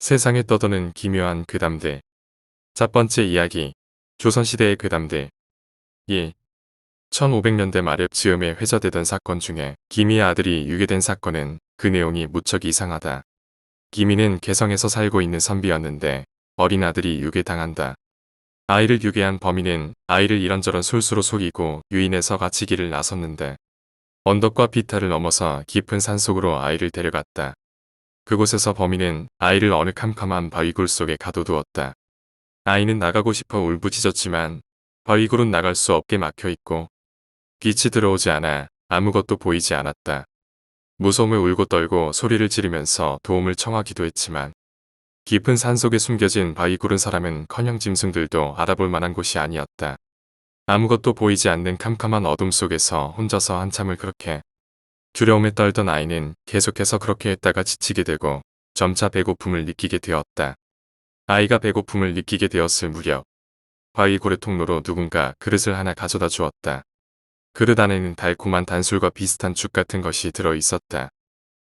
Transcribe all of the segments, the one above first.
세상에 떠도는 기묘한 괴담들. 첫 번째 이야기. 조선시대의 괴담들. 1. 1500년대 말에 즈음에 회자되던 사건 중에 기미의 아들이 유괴된 사건은 그 내용이 무척 이상하다. 기미는 개성에서 살고 있는 선비였는데 어린 아들이 유괴당한다. 아이를 유괴한 범인은 아이를 이런저런 술수로 속이고 유인해서 갇히기를 나섰는데 언덕과 비탈을 넘어서 깊은 산속으로 아이를 데려갔다. 그곳에서 범인은 아이를 어느 캄캄한 바위굴 속에 가둬두었다. 아이는 나가고 싶어 울부짖었지만 바위굴은 나갈 수 없게 막혀있고 빛이 들어오지 않아 아무것도 보이지 않았다. 무서움에 울고 떨고 소리를 지르면서 도움을 청하기도 했지만 깊은 산속에 숨겨진 바위굴은 사람은커녕 짐승들도 알아볼 만한 곳이 아니었다. 아무것도 보이지 않는 캄캄한 어둠 속에서 혼자서 한참을 그렇게 두려움에 떨던 아이는 계속해서 그렇게 했다가 지치게 되고 점차 배고픔을 느끼게 되었다. 아이가 배고픔을 느끼게 되었을 무렵 바위고래 통로로 누군가 그릇을 하나 가져다 주었다. 그릇 안에는 달콤한 단술과 비슷한 죽 같은 것이 들어 있었다.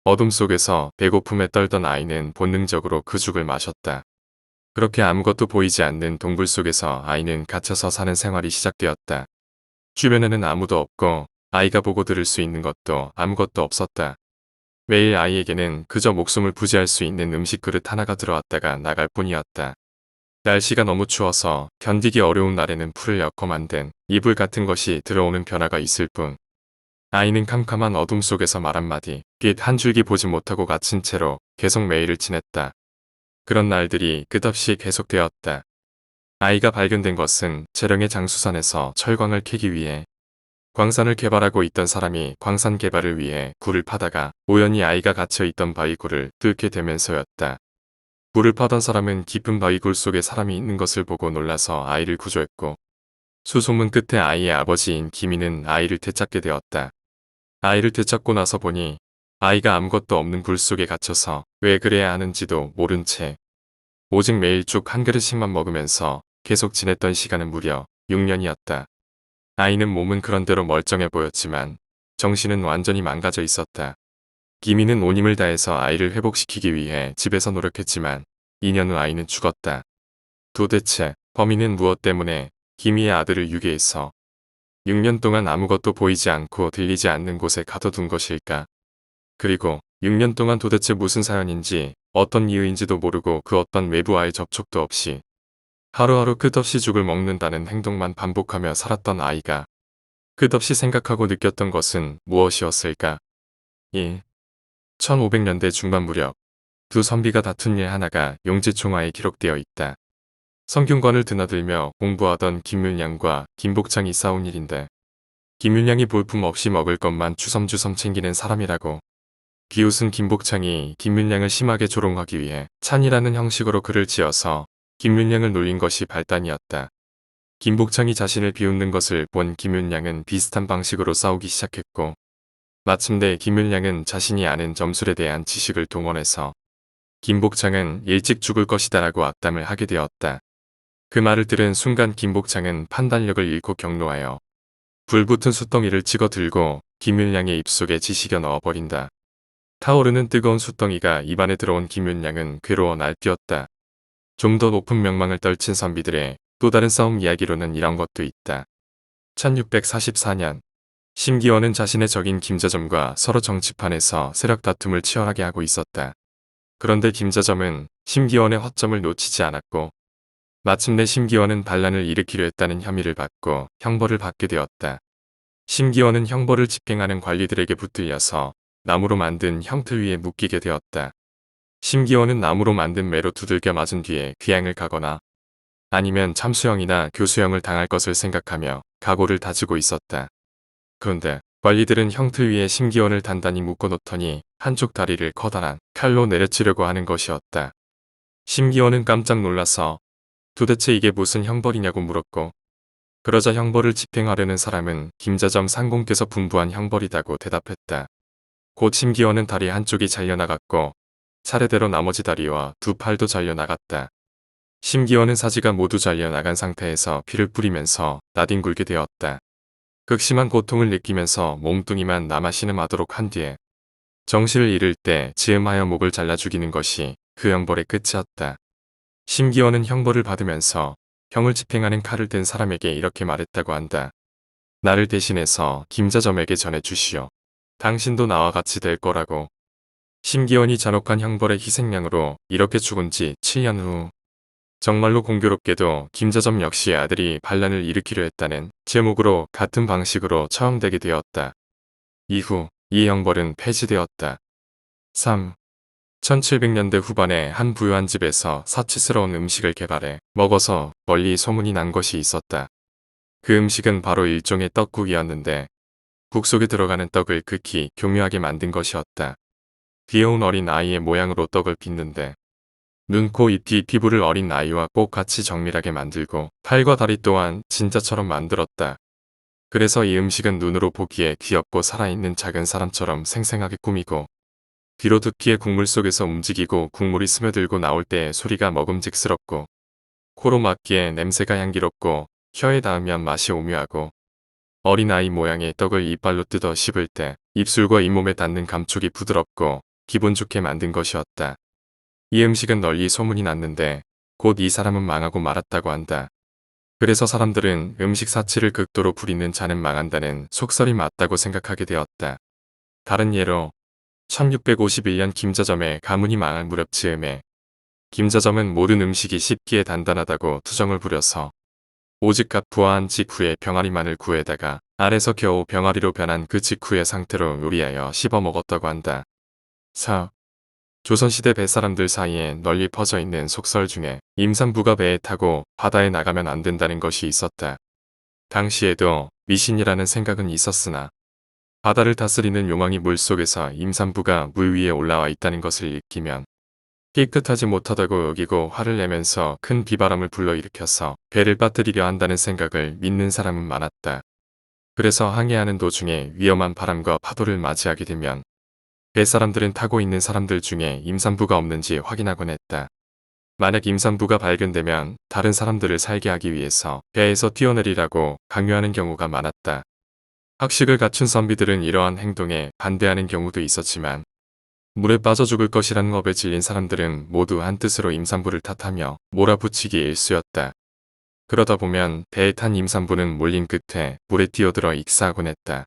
어둠 속에서 배고픔에 떨던 아이는 본능적으로 그 죽을 마셨다. 그렇게 아무것도 보이지 않는 동굴 속에서 아이는 갇혀서 사는 생활이 시작되었다. 주변에는 아무도 없고 아이가 보고 들을 수 있는 것도 아무것도 없었다. 매일 아이에게는 그저 목숨을 부지할 수 있는 음식 그릇 하나가 들어왔다가 나갈 뿐이었다. 날씨가 너무 추워서 견디기 어려운 날에는 풀을 엮어 만든 이불 같은 것이 들어오는 변화가 있을 뿐. 아이는 캄캄한 어둠 속에서 말 한마디, 빛 한 줄기 보지 못하고 갇힌 채로 계속 매일을 지냈다. 그런 날들이 끝없이 계속되었다. 아이가 발견된 것은 재령의 장수산에서 철광을 캐기 위해 광산을 개발하고 있던 사람이 광산 개발을 위해 굴을 파다가 우연히 아이가 갇혀있던 바위굴을 뚫게 되면서였다. 굴을 파던 사람은 깊은 바위굴 속에 사람이 있는 것을 보고 놀라서 아이를 구조했고 수소문 끝에 아이의 아버지인 기미는 아이를 되찾게 되었다. 아이를 되찾고 나서 보니 아이가 아무것도 없는 굴 속에 갇혀서 왜 그래야 하는지도 모른 채 오직 매일 죽 한 그릇씩만 먹으면서 계속 지냈던 시간은 무려 6년이었다. 아이는 몸은 그런대로 멀쩡해 보였지만 정신은 완전히 망가져 있었다. 기미는 온 힘을 다해서 아이를 회복시키기 위해 집에서 노력했지만 2년 후 아이는 죽었다. 도대체 범인은 무엇 때문에 기미의 아들을 유괴해서 6년 동안 아무것도 보이지 않고 들리지 않는 곳에 가둬둔 것일까? 그리고 6년 동안 도대체 무슨 사연인지 어떤 이유인지도 모르고 그 어떤 외부와의 접촉도 없이 하루하루 끝없이 죽을 먹는다는 행동만 반복하며 살았던 아이가 끝없이 생각하고 느꼈던 것은 무엇이었을까? 1. 1500년대 중반 무렵 두 선비가 다툰 일 하나가 용지총화에 기록되어 있다. 성균관을 드나들며 공부하던 김윤양과 김복창이 싸운 일인데 김윤양이 볼품 없이 먹을 것만 주섬주섬 챙기는 사람이라고 비웃은 김복창이 김윤양을 심하게 조롱하기 위해 찬이라는 형식으로 글을 지어서 김윤양을 놀린 것이 발단이었다. 김복창이 자신을 비웃는 것을 본 김윤양은 비슷한 방식으로 싸우기 시작했고 마침내 김윤양은 자신이 아는 점술에 대한 지식을 동원해서 김복창은 일찍 죽을 것이다라고 악담을 하게 되었다. 그 말을 들은 순간 김복창은 판단력을 잃고 경로하여 불붙은 숯덩이를 찍어 들고 김윤양의 입속에 지식여 넣어버린다. 타오르는 뜨거운 숯덩이가 입안에 들어온 김윤양은 괴로워 날뛰었다. 좀 더 높은 명망을 떨친 선비들의 또 다른 싸움 이야기로는 이런 것도 있다. 1644년 심기원은 자신의 적인 김자점과 서로 정치판에서 세력 다툼을 치열하게 하고 있었다. 그런데 김자점은 심기원의 허점을 놓치지 않았고 마침내 심기원은 반란을 일으키려 했다는 혐의를 받고 형벌을 받게 되었다. 심기원은 형벌을 집행하는 관리들에게 붙들려서 나무로 만든 형틀 위에 묶이게 되었다. 심기원은 나무로 만든 매로 두들겨 맞은 뒤에 귀양을 가거나 아니면 참수형이나 교수형을 당할 것을 생각하며 각오를 다지고 있었다. 그런데 관리들은 형틀 위에 심기원을 단단히 묶어놓더니 한쪽 다리를 커다란 칼로 내려치려고 하는 것이었다. 심기원은 깜짝 놀라서 도대체 이게 무슨 형벌이냐고 물었고 그러자 형벌을 집행하려는 사람은 김자점 상공께서 분부한 형벌이라고 대답했다. 곧 심기원은 다리 한쪽이 잘려나갔고 차례대로 나머지 다리와 두 팔도 잘려나갔다. 심기원은 사지가 모두 잘려나간 상태에서 피를 뿌리면서 나뒹굴게 되었다. 극심한 고통을 느끼면서 몸뚱이만 남아 신음하도록 한 뒤에 정신을 잃을 때 즈음하여 목을 잘라 죽이는 것이 그 형벌의 끝이었다. 심기원은 형벌을 받으면서 형을 집행하는 칼을 든 사람에게 이렇게 말했다고 한다. 나를 대신해서 김자점에게 전해주시오. 당신도 나와 같이 될 거라고. 심기원이 잔혹한 형벌의 희생양으로 이렇게 죽은 지 7년 후 정말로 공교롭게도 김자점 역시 아들이 반란을 일으키려 했다는 제목으로 같은 방식으로 처형되게 되었다. 이후 이 형벌은 폐지되었다. 3. 1700년대 후반에 한 부유한 집에서 사치스러운 음식을 개발해 먹어서 널리 소문이 난 것이 있었다. 그 음식은 바로 일종의 떡국이었는데 국 속에 들어가는 떡을 극히 교묘하게 만든 것이었다. 귀여운 어린 아이의 모양으로 떡을 빚는데 눈, 코, 입, 귀, 피부를 어린 아이와 꼭 같이 정밀하게 만들고 팔과 다리 또한 진짜처럼 만들었다. 그래서 이 음식은 눈으로 보기에 귀엽고 살아있는 작은 사람처럼 생생하게 꾸미고 귀로 듣기에 국물 속에서 움직이고 국물이 스며들고 나올 때 소리가 먹음직스럽고 코로 맡기에 냄새가 향기롭고 혀에 닿으면 맛이 오묘하고 어린아이 모양의 떡을 이빨로 뜯어 씹을 때 입술과 잇몸에 닿는 감촉이 부드럽고 기분 좋게 만든 것이었다. 이 음식은 널리 소문이 났는데 곧 이 사람은 망하고 말았다고 한다. 그래서 사람들은 음식 사치를 극도로 부리는 자는 망한다는 속설이 맞다고 생각하게 되었다. 다른 예로 1651년 김자점의 가문이 망할 무렵 즈음에 김자점은 모든 음식이 씹기에 단단하다고 투정을 부려서 오직 갓 부화한 직후에 병아리만을 구해다가 알에서 겨우 병아리로 변한 그 직후의 상태로 요리하여 씹어 먹었다고 한다. 4. 조선시대 뱃사람들 사이에 널리 퍼져 있는 속설 중에 임산부가 배에 타고 바다에 나가면 안 된다는 것이 있었다. 당시에도 미신이라는 생각은 있었으나 바다를 다스리는 요망이 물속에서 임산부가 물 위에 올라와 있다는 것을 느끼면 깨끗하지 못하다고 여기고 화를 내면서 큰 비바람을 불러일으켜서 배를 빠뜨리려 한다는 생각을 믿는 사람은 많았다. 그래서 항해하는 도중에 위험한 바람과 파도를 맞이하게 되면 뱃사람들은 타고 있는 사람들 중에 임산부가 없는지 확인하곤 했다. 만약 임산부가 발견되면 다른 사람들을 살게 하기 위해서 배에서 뛰어내리라고 강요하는 경우가 많았다. 학식을 갖춘 선비들은 이러한 행동에 반대하는 경우도 있었지만 물에 빠져 죽을 것이라는 업에 질린 사람들은 모두 한뜻으로 임산부를 탓하며 몰아붙이기 일쑤였다. 그러다 보면 배에 탄 임산부는 몰린 끝에 물에 뛰어들어 익사하곤 했다.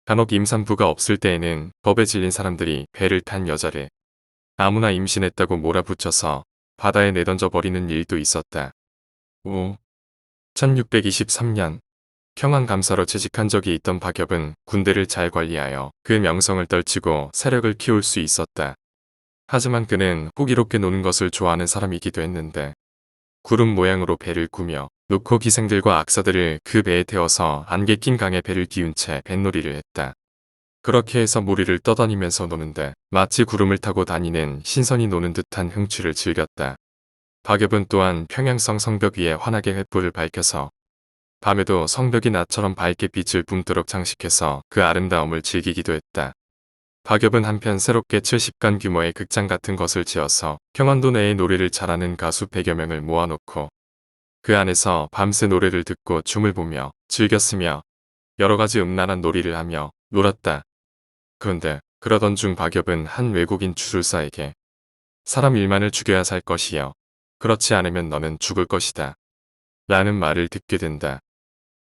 간혹 임산부가 없을 때에는 법에 질린 사람들이 배를 탄 여자를 아무나 임신했다고 몰아붙여서 바다에 내던져 버리는 일도 있었다. 5. 1623년 평안감사로 재직한 적이 있던 박엽은 군대를 잘 관리하여 그 명성을 떨치고 세력을 키울 수 있었다. 하지만 그는 호기롭게 노는 것을 좋아하는 사람이기도 했는데 구름 모양으로 배를 꾸며 노코 기생들과 악사들을 그 배에 태워서 안개 낀 강에 배를 띄운 채 뱃놀이를 했다. 그렇게 해서 무리를 떠다니면서 노는데 마치 구름을 타고 다니는 신선이 노는 듯한 흥취를 즐겼다. 박엽은 또한 평양성 성벽 위에 환하게 횃불을 밝혀서 밤에도 성벽이 낮처럼 밝게 빛을 뿜도록 장식해서 그 아름다움을 즐기기도 했다. 박엽은 한편 새롭게 70간 규모의 극장 같은 것을 지어서 평안도 내에 노래를 잘하는 가수 100여 명을 모아놓고 그 안에서 밤새 노래를 듣고 춤을 보며 즐겼으며 여러 가지 음란한 놀이를 하며 놀았다. 그런데 그러던 중 박엽은 한 외국인 주술사에게 사람 1만을 죽여야 살 것이여. 그렇지 않으면 너는 죽을 것이다. 라는 말을 듣게 된다.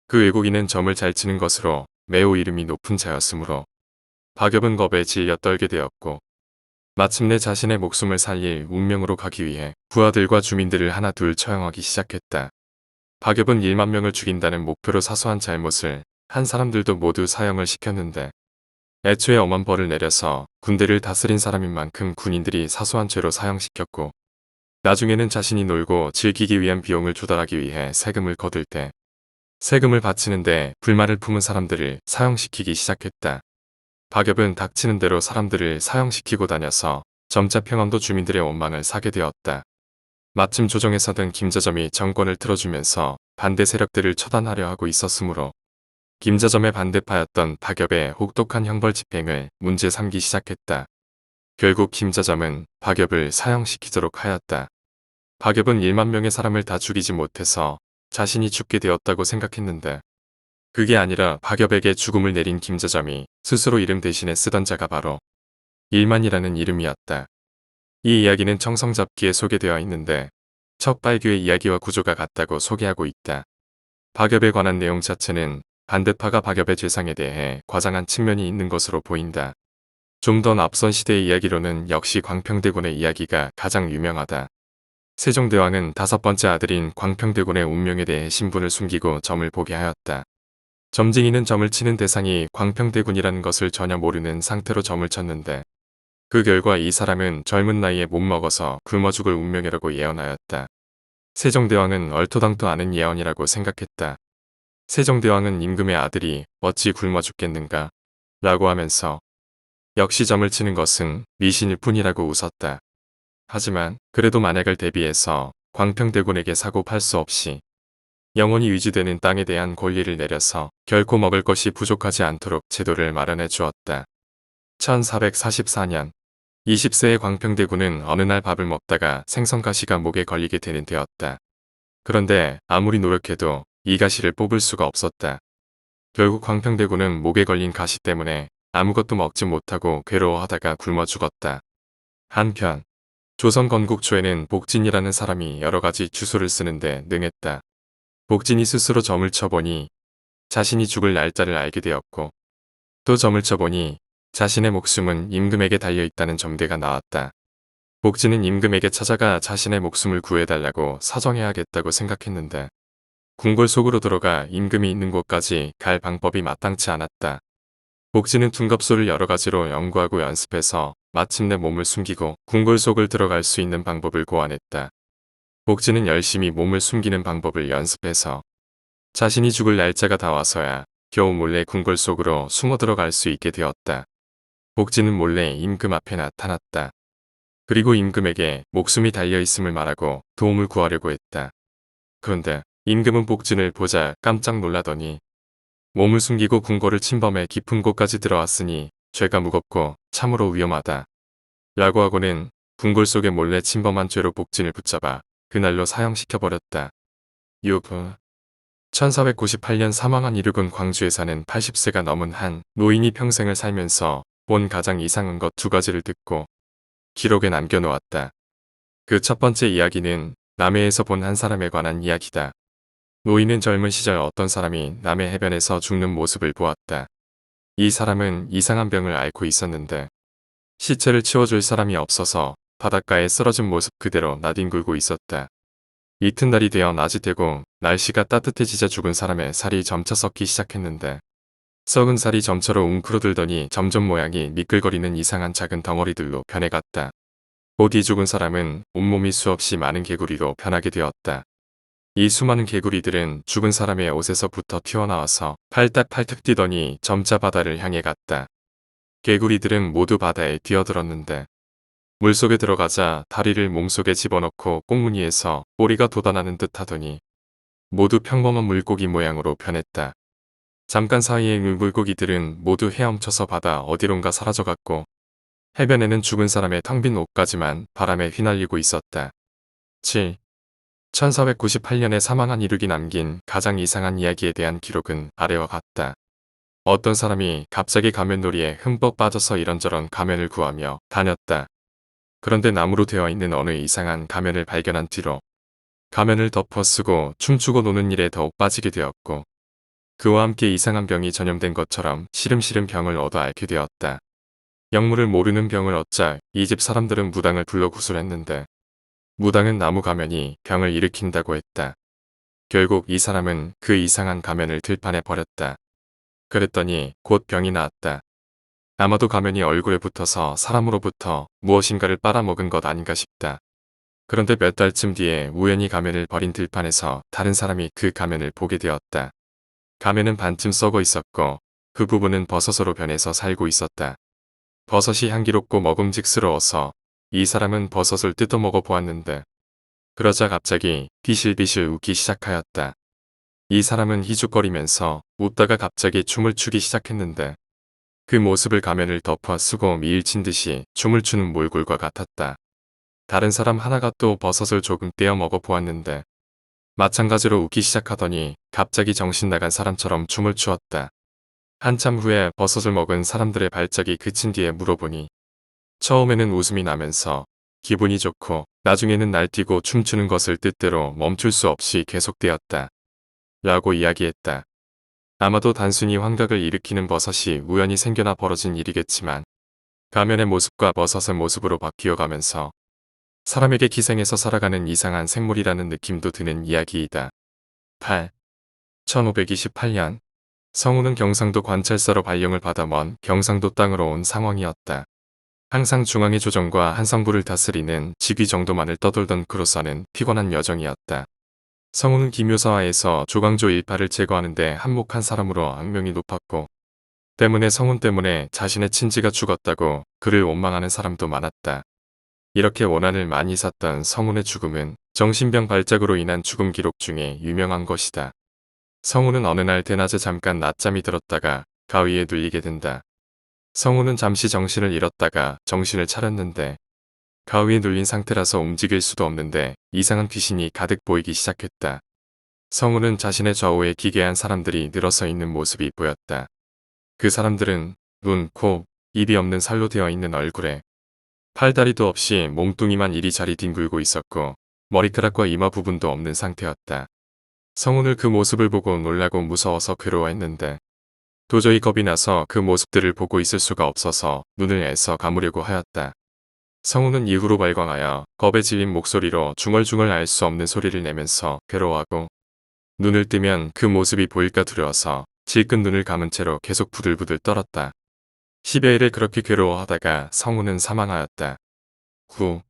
그 외국인은 점을 잘 치는 것으로 매우 이름이 높은 자였으므로 박엽은 겁에 질려 떨게 되었고 마침내 자신의 목숨을 살릴 운명으로 가기 위해 부하들과 주민들을 하나 둘 처형하기 시작했다. 박엽은 1만 명을 죽인다는 목표로 사소한 잘못을 한 사람들도 모두 사형을 시켰는데 애초에 엄한 벌을 내려서 군대를 다스린 사람인 만큼 군인들이 사소한 죄로 사형시켰고 나중에는 자신이 놀고 즐기기 위한 비용을 조달하기 위해 세금을 거둘 때 세금을 바치는데 불만을 품은 사람들을 사형시키기 시작했다. 박엽은 닥치는 대로 사람들을 사형시키고 다녀서 점차 평안도 주민들의 원망을 사게 되었다. 마침 조정에서 든 김자점이 정권을 틀어주면서 반대 세력들을 처단하려 하고 있었으므로 김자점의 반대파였던 박엽의 혹독한 형벌 집행을 문제 삼기 시작했다. 결국 김자점은 박엽을 사형시키도록 하였다. 박엽은 1만 명의 사람을 다 죽이지 못해서 자신이 죽게 되었다고 생각했는데 그게 아니라 박엽에게 죽음을 내린 김자점이 스스로 이름 대신에 쓰던 자가 바로 일만이라는 이름이었다. 이 이야기는 청성잡기에 소개되어 있는데 척발교의 이야기와 구조가 같다고 소개하고 있다. 박엽에 관한 내용 자체는 반대파가 박엽의 죄상에 대해 과장한 측면이 있는 것으로 보인다. 좀 더 앞선 시대의 이야기로는 역시 광평대군의 이야기가 가장 유명하다. 세종대왕은 다섯 번째 아들인 광평대군의 운명에 대해 신분을 숨기고 점을 보게 하였다. 점쟁이는 점을 치는 대상이 광평대군이라는 것을 전혀 모르는 상태로 점을 쳤는데 그 결과 이 사람은 젊은 나이에 못 먹어서 굶어 죽을 운명이라고 예언하였다. 세종대왕은 얼토당토 않은 예언이라고 생각했다. 세종대왕은 임금의 아들이 어찌 굶어 죽겠는가 라고 하면서 역시 점을 치는 것은 미신일 뿐이라고 웃었다. 하지만 그래도 만약을 대비해서 광평대군에게 사고 팔 수 없이 영원히 유지되는 땅에 대한 권리를 내려서 결코 먹을 것이 부족하지 않도록 제도를 마련해 주었다. 1444년 20세의 광평대군은 어느 날 밥을 먹다가 생선가시가 목에 걸리게 되는 데였다. 그런데 아무리 노력해도 이 가시를 뽑을 수가 없었다. 결국 광평대군은 목에 걸린 가시 때문에 아무것도 먹지 못하고 괴로워하다가 굶어 죽었다. 한편 조선 건국 초에는 복진이라는 사람이 여러 가지 주소를 쓰는데 능했다. 복진이 스스로 점을 쳐보니 자신이 죽을 날짜를 알게 되었고 또 점을 쳐보니 자신의 목숨은 임금에게 달려있다는 점괘가 나왔다. 복진은 임금에게 찾아가 자신의 목숨을 구해달라고 사정해야겠다고 생각했는데 궁궐 속으로 들어가 임금이 있는 곳까지 갈 방법이 마땅치 않았다. 복진은 둔갑소를 여러 가지로 연구하고 연습해서 마침내 몸을 숨기고 궁궐 속을 들어갈 수 있는 방법을 고안했다. 복진은 열심히 몸을 숨기는 방법을 연습해서 자신이 죽을 날짜가 다 와서야 겨우 몰래 궁궐 속으로 숨어 들어갈 수 있게 되었다. 복진은 몰래 임금 앞에 나타났다. 그리고 임금에게 목숨이 달려있음을 말하고 도움을 구하려고 했다. 그런데 임금은 복진을 보자 깜짝 놀라더니 몸을 숨기고 궁궐을 침범해 깊은 곳까지 들어왔으니 죄가 무겁고 참으로 위험하다. 라고 하고는 궁궐 속에 몰래 침범한 죄로 복진을 붙잡아 그날로 사형시켜버렸다. 6. 1498년 사망한 이륙은 광주에 사는 80세가 넘은 한 노인이 평생을 살면서 본 가장 이상한 것 두 가지를 듣고 기록에 남겨놓았다. 그 첫 번째 이야기는 남해에서 본 한 사람에 관한 이야기다. 노인은 젊은 시절 어떤 사람이 남해 해변에서 죽는 모습을 보았다. 이 사람은 이상한 병을 앓고 있었는데 시체를 치워줄 사람이 없어서 바닷가에 쓰러진 모습 그대로 나뒹굴고 있었다. 이튿날이 되어 낮이 되고 날씨가 따뜻해지자 죽은 사람의 살이 점차 썩기 시작했는데 썩은 살이 점차로 웅크러들더니 점점 모양이 미끌거리는 이상한 작은 덩어리들로 변해갔다. 곧 이 죽은 사람은 온몸이 수없이 많은 개구리로 변하게 되었다. 이 수많은 개구리들은 죽은 사람의 옷에서부터 튀어나와서 팔딱팔딱 뛰더니 점차 바다를 향해 갔다. 개구리들은 모두 바다에 뛰어들었는데 물속에 들어가자 다리를 몸속에 집어넣고 꽁무니에서 꼬리가 돋아나는 듯 하더니 모두 평범한 물고기 모양으로 변했다. 잠깐 사이에 물고기들은 모두 헤엄쳐서 바다 어디론가 사라져갔고 해변에는 죽은 사람의 텅 빈 옷까지만 바람에 휘날리고 있었다. 7. 1498년에 사망한 이륙이 남긴 가장 이상한 이야기에 대한 기록은 아래와 같다. 어떤 사람이 갑자기 가면놀이에 흠뻑 빠져서 이런저런 가면을 구하며 다녔다. 그런데 나무로 되어 있는 어느 이상한 가면을 발견한 뒤로 가면을 덮어 쓰고 춤추고 노는 일에 더욱 빠지게 되었고 그와 함께 이상한 병이 전염된 것처럼 시름시름 병을 얻어 앓게 되었다. 영물을 모르는 병을 얻자 이 집 사람들은 무당을 불러 구술했는데 무당은 나무 가면이 병을 일으킨다고 했다. 결국 이 사람은 그 이상한 가면을 들판에 버렸다. 그랬더니 곧 병이 나았다. 아마도 가면이 얼굴에 붙어서 사람으로부터 무엇인가를 빨아먹은 것 아닌가 싶다. 그런데 몇 달쯤 뒤에 우연히 가면을 버린 들판에서 다른 사람이 그 가면을 보게 되었다. 가면은 반쯤 썩어 있었고 그 부분은 버섯으로 변해서 살고 있었다. 버섯이 향기롭고 먹음직스러워서 이 사람은 버섯을 뜯어 먹어 보았는데 그러자 갑자기 비실비실 웃기 시작하였다. 이 사람은 희죽거리면서 웃다가 갑자기 춤을 추기 시작했는데 그 모습을 가면을 덮어 쓰고 밀친 듯이 춤을 추는 몰골과 같았다. 다른 사람 하나가 또 버섯을 조금 떼어 먹어 보았는데 마찬가지로 웃기 시작하더니 갑자기 정신 나간 사람처럼 춤을 추었다. 한참 후에 버섯을 먹은 사람들의 발작이 그친 뒤에 물어보니 처음에는 웃음이 나면서 기분이 좋고 나중에는 날뛰고 춤추는 것을 뜻대로 멈출 수 없이 계속되었다. 라고 이야기했다. 아마도 단순히 환각을 일으키는 버섯이 우연히 생겨나 벌어진 일이겠지만 가면의 모습과 버섯의 모습으로 바뀌어가면서 사람에게 기생해서 살아가는 이상한 생물이라는 느낌도 드는 이야기이다. 8. 1528년 성우는 경상도 관찰사로 발령을 받아 먼 경상도 땅으로 온 상황이었다. 항상 중앙의 조정과 한성부를 다스리는 직위 정도만을 떠돌던 그로서는 피곤한 여정이었다. 성우는 기묘사화에서 조광조 일파를 제거하는데 한몫한 사람으로 악명이 높았고 때문에 성운 때문에 자신의 친지가 죽었다고 그를 원망하는 사람도 많았다. 이렇게 원한을 많이 샀던 성운의 죽음은 정신병 발작으로 인한 죽음 기록 중에 유명한 것이다. 성운은 어느 날 대낮에 잠깐 낮잠이 들었다가 가위에 눌리게 된다. 성운은 잠시 정신을 잃었다가 정신을 차렸는데 가위에 눌린 상태라서 움직일 수도 없는데 이상한 귀신이 가득 보이기 시작했다. 성운은 자신의 좌우에 기괴한 사람들이 늘어서 있는 모습이 보였다. 그 사람들은 눈, 코, 입이 없는 살로 되어 있는 얼굴에 팔다리도 없이 몸뚱이만 이리저리 뒹굴고 있었고 머리카락과 이마 부분도 없는 상태였다. 성운을 그 모습을 보고 놀라고 무서워서 괴로워했는데 도저히 겁이 나서 그 모습들을 보고 있을 수가 없어서 눈을 애써 감으려고 하였다. 성운은 이후로 발광하여 겁에 질린 목소리로 중얼중얼 알 수 없는 소리를 내면서 괴로워하고 눈을 뜨면 그 모습이 보일까 두려워서 질끈 눈을 감은 채로 계속 부들부들 떨었다. 10여일을 그렇게 괴로워하다가 성운은 사망하였다. 9.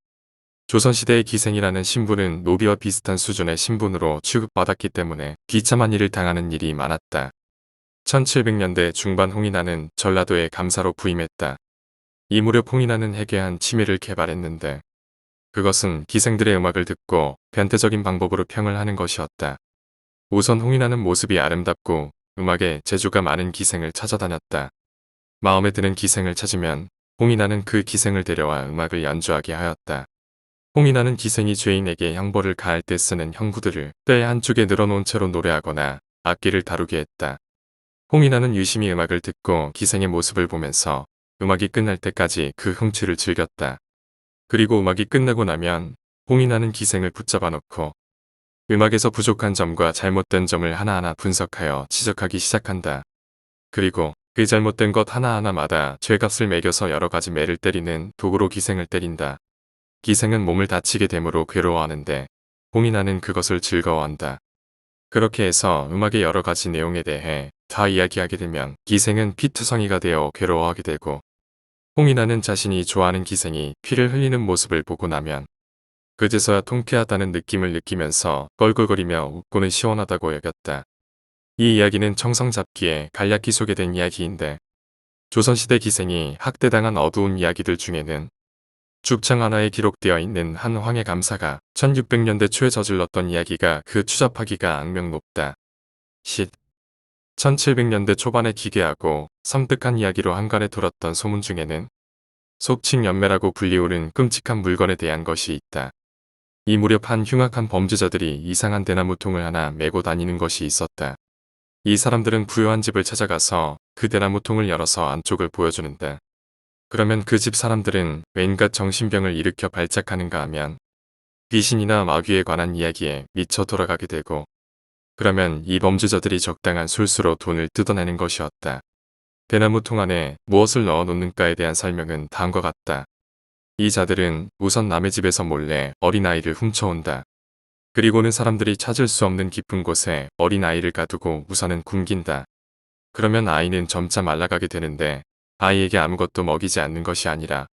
조선시대의 기생이라는 신분은 노비와 비슷한 수준의 신분으로 취급받았기 때문에 비참한 일을 당하는 일이 많았다. 1700년대 중반 홍인하는 전라도의 감사로 부임했다. 이 무렵 홍인하는 해괴한 취미를 개발했는데 그것은 기생들의 음악을 듣고 변태적인 방법으로 평을 하는 것이었다. 우선 홍인하는 모습이 아름답고 음악에 재주가 많은 기생을 찾아다녔다. 마음에 드는 기생을 찾으면 홍인하는 그 기생을 데려와 음악을 연주하게 하였다. 홍인하는 기생이 죄인에게 형벌을 가할 때 쓰는 형구들을 때 한쪽에 늘어놓은 채로 노래하거나 악기를 다루게 했다. 홍인하는 유심히 음악을 듣고 기생의 모습을 보면서 음악이 끝날 때까지 그 흥취를 즐겼다. 그리고 음악이 끝나고 나면 홍인하는 기생을 붙잡아 놓고 음악에서 부족한 점과 잘못된 점을 하나하나 분석하여 지적하기 시작한다. 그리고 그 잘못된 것 하나하나마다 죄값을 매겨서 여러 가지 매를 때리는 도구로 기생을 때린다. 기생은 몸을 다치게 되므로 괴로워하는데 홍인하는 그것을 즐거워한다. 그렇게 해서 음악의 여러 가지 내용에 대해 다 이야기하게 되면 기생은 피투성이가 되어 괴로워하게 되고 홍인하는 자신이 좋아하는 기생이 피를 흘리는 모습을 보고 나면 그제서야 통쾌하다는 느낌을 느끼면서 껄껄거리며 웃고는 시원하다고 여겼다. 이 이야기는 청성잡기에 간략히 소개된 이야기인데 조선시대 기생이 학대당한 어두운 이야기들 중에는 죽창 하나에 기록되어 있는 한 황해 감사가 1600년대 초에 저질렀던 이야기가 그 추잡하기가 악명 높다. 1700년대 초반에 기괴하고 섬뜩한 이야기로 한간에 돌았던 소문 중에는 속칭연매라고 불리우는 끔찍한 물건에 대한 것이 있다. 이 무렵 한 흉악한 범죄자들이 이상한 대나무통을 하나 메고 다니는 것이 있었다. 이 사람들은 부유한 집을 찾아가서 그 대나무통을 열어서 안쪽을 보여주는데 그러면 그 집 사람들은 왠가 정신병을 일으켜 발작하는가 하면 귀신이나 마귀에 관한 이야기에 미쳐 돌아가게 되고 그러면 이 범죄자들이 적당한 술수로 돈을 뜯어내는 것이었다. 대나무통 안에 무엇을 넣어 놓는가에 대한 설명은 다음과 같다. 이 자들은 우선 남의 집에서 몰래 어린아이를 훔쳐온다. 그리고는 사람들이 찾을 수 없는 깊은 곳에 어린아이를 가두고 우선은 굶긴다. 그러면 아이는 점차 말라가게 되는데 아이에게 아무것도 먹이지 않는 것이 아니라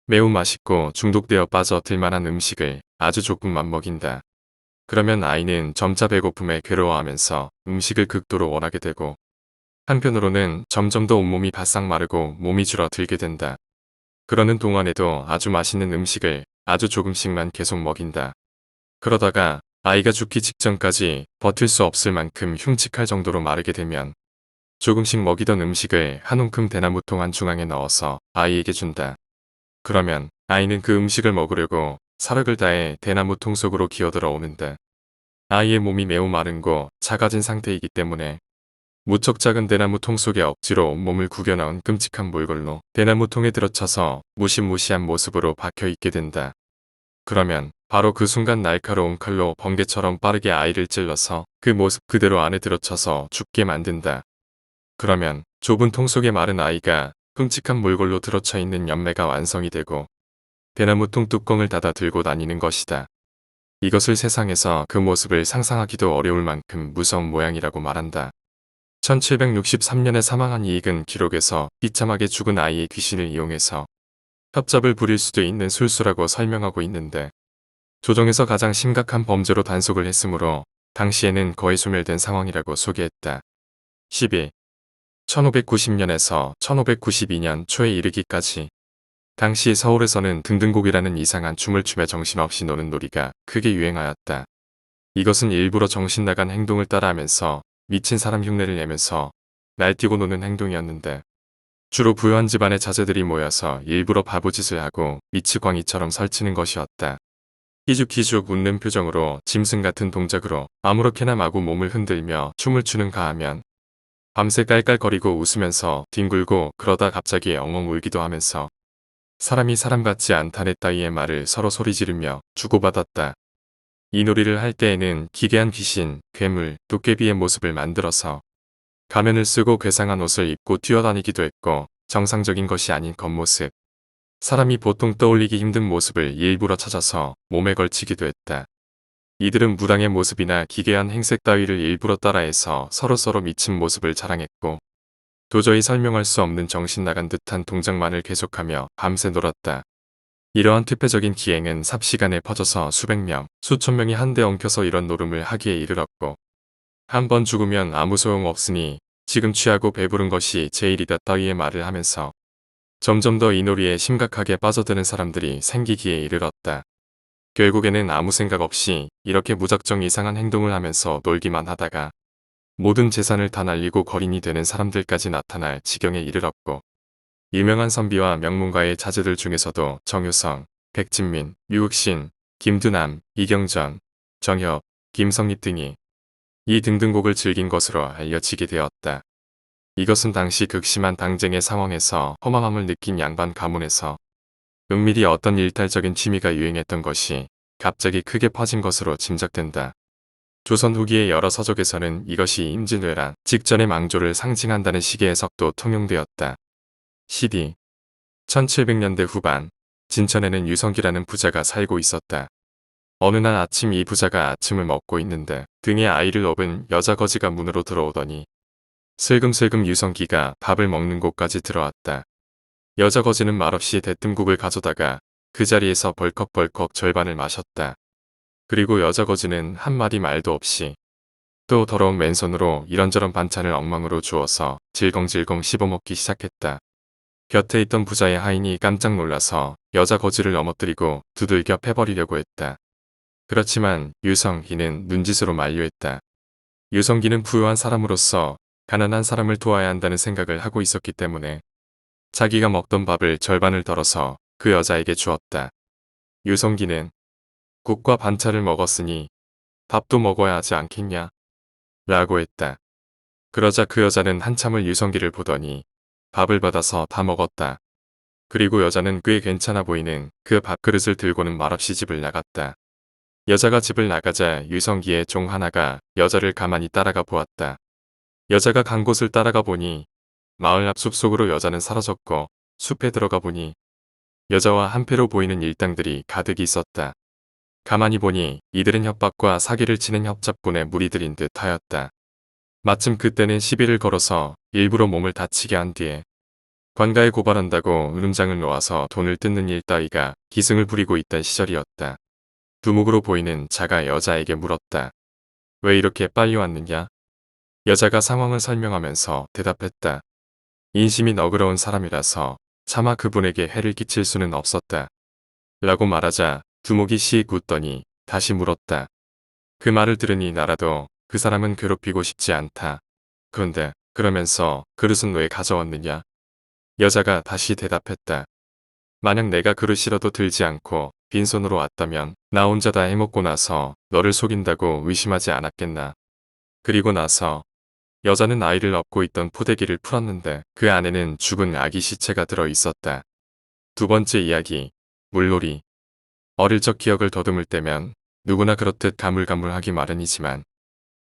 매우 맛있고 중독되어 빠져들 만한 음식을 아주 조금만 먹인다. 그러면 아이는 점차 배고픔에 괴로워하면서 음식을 극도로 원하게 되고 한편으로는 점점 더 온몸이 바싹 마르고 몸이 줄어들게 된다. 그러는 동안에도 아주 맛있는 음식을 아주 조금씩만 계속 먹인다. 그러다가 아이가 죽기 직전까지 버틸 수 없을 만큼 흉측할 정도로 마르게 되면 조금씩 먹이던 음식을 한 움큼 대나무통 한 중앙에 넣어서 아이에게 준다. 그러면 아이는 그 음식을 먹으려고 사력을 다해 대나무통 속으로 기어들어 오는데 아이의 몸이 매우 마른고 작아진 상태이기 때문에 무척 작은 대나무통 속에 억지로 온몸을 구겨 넣은 끔찍한 몰골로 대나무통에 들어쳐서 무시무시한 모습으로 박혀 있게 된다. 그러면 바로 그 순간 날카로운 칼로 번개처럼 빠르게 아이를 찔러서 그 모습 그대로 안에 들어쳐서 죽게 만든다. 그러면 좁은 통 속에 마른 아이가 끔찍한 몰골로 들어쳐 있는 연매가 완성이 되고 대나무 통 뚜껑을 닫아 들고 다니는 것이다. 이것을 세상에서 그 모습을 상상하기도 어려울 만큼 무서운 모양이라고 말한다. 1763년에 사망한 이익은 기록에서 비참하게 죽은 아이의 귀신을 이용해서 협잡을 부릴 수도 있는 술수라고 설명하고 있는데 조정에서 가장 심각한 범죄로 단속을 했으므로 당시에는 거의 소멸된 상황이라고 소개했다. 12. 1590년에서 1592년 초에 이르기까지 당시 서울에서는 등등곡이라는 이상한 춤을 추며 정신없이 노는 놀이가 크게 유행하였다. 이것은 일부러 정신나간 행동을 따라하면서 미친 사람 흉내를 내면서 날뛰고 노는 행동이었는데 주로 부유한 집안의 자제들이 모여서 일부러 바보짓을 하고 미치광이처럼 설치는 것이었다. 희죽희죽 웃는 표정으로 짐승 같은 동작으로 아무렇게나 마구 몸을 흔들며 춤을 추는 가하면 밤새 깔깔거리고 웃으면서 뒹굴고 그러다 갑자기 엉엉 울기도 하면서 사람이 사람 같지 않다네 따위의 말을 서로 소리 지르며 주고받았다. 이 놀이를 할 때에는 기괴한 귀신, 괴물, 도깨비의 모습을 만들어서 가면을 쓰고 괴상한 옷을 입고 뛰어다니기도 했고 정상적인 것이 아닌 겉모습, 사람이 보통 떠올리기 힘든 모습을 일부러 찾아서 몸에 걸치기도 했다. 이들은 무당의 모습이나 기괴한 행색 따위를 일부러 따라해서 서로서로 미친 모습을 자랑했고 도저히 설명할 수 없는 정신 나간 듯한 동작만을 계속하며 밤새 놀았다. 이러한 퇴폐적인 기행은 삽시간에 퍼져서 수백 명, 수천 명이 한데 엉켜서 이런 노름을 하기에 이르렀고 한 번 죽으면 아무 소용 없으니 지금 취하고 배부른 것이 제일이다 따위의 말을 하면서 점점 더 이 놀이에 심각하게 빠져드는 사람들이 생기기에 이르렀다. 결국에는 아무 생각 없이 이렇게 무작정 이상한 행동을 하면서 놀기만 하다가 모든 재산을 다 날리고 거린이 되는 사람들까지 나타날 지경에 이르렀고 유명한 선비와 명문가의 자제들 중에서도 정유성, 백진민, 유흑신, 김두남, 이경전, 정협, 김성립 등이 이 등등곡을 즐긴 것으로 알려지게 되었다. 이것은 당시 극심한 당쟁의 상황에서 허망함을 느낀 양반 가문에서 은밀히 어떤 일탈적인 취미가 유행했던 것이 갑자기 크게 퍼진 것으로 짐작된다. 조선 후기의 여러 서적에서는 이것이 임진왜란 직전의 망조를 상징한다는 식의 해석도 통용되었다. CD 1700년대 후반 진천에는 유성기라는 부자가 살고 있었다. 어느 날 아침 이 부자가 아침을 먹고 있는데 등에 아이를 업은 여자 거지가 문으로 들어오더니 슬금슬금 유성기가 밥을 먹는 곳까지 들어왔다. 여자 거지는 말없이 대뜸국을 가져다가 그 자리에서 벌컥벌컥 절반을 마셨다. 그리고 여자 거지는 한마디 말도 없이 또 더러운 맨손으로 이런저런 반찬을 엉망으로 주어서 질겅질겅 씹어먹기 시작했다. 곁에 있던 부자의 하인이 깜짝 놀라서 여자 거지를 넘어뜨리고 두들겨 패버리려고 했다. 그렇지만 유성기는 눈짓으로 만류했다. 유성기는 부유한 사람으로서 가난한 사람을 도와야 한다는 생각을 하고 있었기 때문에 자기가 먹던 밥을 절반을 덜어서 그 여자에게 주었다. 유성기는 국과 반찬을 먹었으니 밥도 먹어야 하지 않겠냐? 라고 했다. 그러자 그 여자는 한참을 유성기를 보더니 밥을 받아서 다 먹었다. 그리고 여자는 꽤 괜찮아 보이는 그 밥그릇을 들고는 말없이 집을 나갔다. 여자가 집을 나가자 유성기의 종 하나가 여자를 가만히 따라가 보았다. 여자가 간 곳을 따라가 보니 마을 앞 숲속으로 여자는 사라졌고 숲에 들어가 보니 여자와 한패로 보이는 일당들이 가득 있었다. 가만히 보니 이들은 협박과 사기를 치는 협잡꾼의 무리들인 듯 하였다. 마침 그때는 시비를 걸어서 일부러 몸을 다치게 한 뒤에 관가에 고발한다고 으름장을 놓아서 돈을 뜯는 일 따위가 기승을 부리고 있던 시절이었다. 두목으로 보이는 자가 여자에게 물었다. 왜 이렇게 빨리 왔느냐? 여자가 상황을 설명하면서 대답했다. 인심이 너그러운 사람이라서 차마 그분에게 해를 끼칠 수는 없었다. 라고 말하자 두목이 씩 웃더니 다시 물었다. 그 말을 들으니 나라도 그 사람은 괴롭히고 싶지 않다. 그런데 그러면서 그릇은 왜 가져왔느냐? 여자가 다시 대답했다. 만약 내가 그릇이라도 들지 않고 빈손으로 왔다면 나 혼자 다 해먹고 나서 너를 속인다고 의심하지 않았겠나. 그리고 나서 여자는 아이를 업고 있던 포대기를 풀었는데 그 안에는 죽은 아기 시체가 들어 있었다. 두 번째 이야기, 물놀이. 어릴 적 기억을 더듬을 때면 누구나 그렇듯 가물가물하기 마련이지만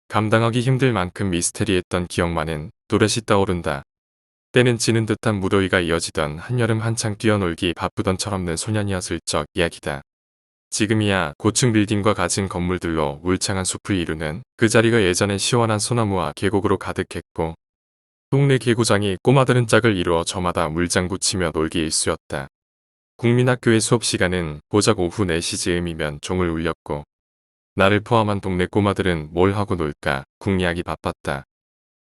감당하기 힘들 만큼 미스테리했던 기억만은 또렷이 떠오른다. 때는 지는 듯한 무더위가 이어지던 한여름 한창 뛰어놀기 바쁘던 철없는 소년이었을 적 이야기다. 지금이야 고층 빌딩과 갖은 건물들로 울창한 숲을 이루는 그 자리가 예전엔 시원한 소나무와 계곡으로 가득했고 동네 개구장이 꼬마들은 짝을 이루어 저마다 물장구 치며 놀기 일쑤였다. 국민학교의 수업 시간은 고작 오후 4시 즈음이면 종을 울렸고 나를 포함한 동네 꼬마들은 뭘 하고 놀까 궁리하기 바빴다.